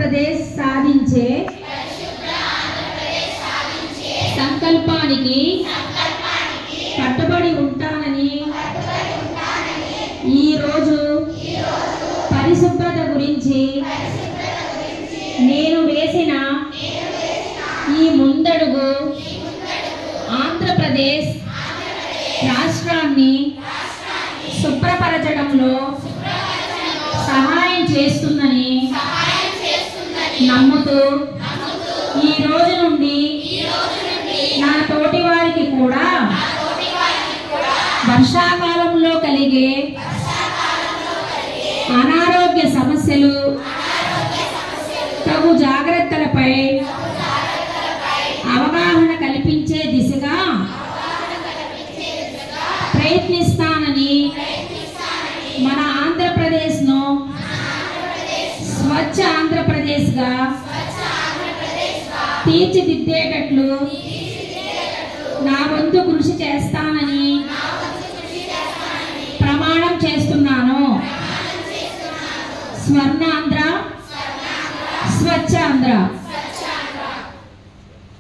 ఆంధ్రప్రదేశ్ సాధించే సంకల్పానికి కట్టుబడి ఉంటానని ఈరోజు పరిశుభ్రత గురించి నేను వేసిన ఈ ముందడుగు ఆంధ్రప్రదేశ్ రాష్ట్రాన్ని శుభ్రపరచడంలో సహాయం చేస్తుందని నమ్ముతూ ఈ రోజు నుండి నా తోటి వారికి కూడా వర్షాకాలంలో కలిగే అనారోగ్య సమస్యలు తగు జాగ్రత్తలపై అవగాహన కల్పించే దిశగా ప్రయత్నిస్తానని మన ఆంధ్రప్రదేశ్ను స్వచ్ఛ ఆంధ్రప్రదేశ్గా తీర్చిదిద్దేటట్లు నా వంతు కృషి చేస్తానని ప్రమాణం చేస్తున్నాను. స్వర్ణాంధ్ర, స్వచ్ఛాంధ్ర.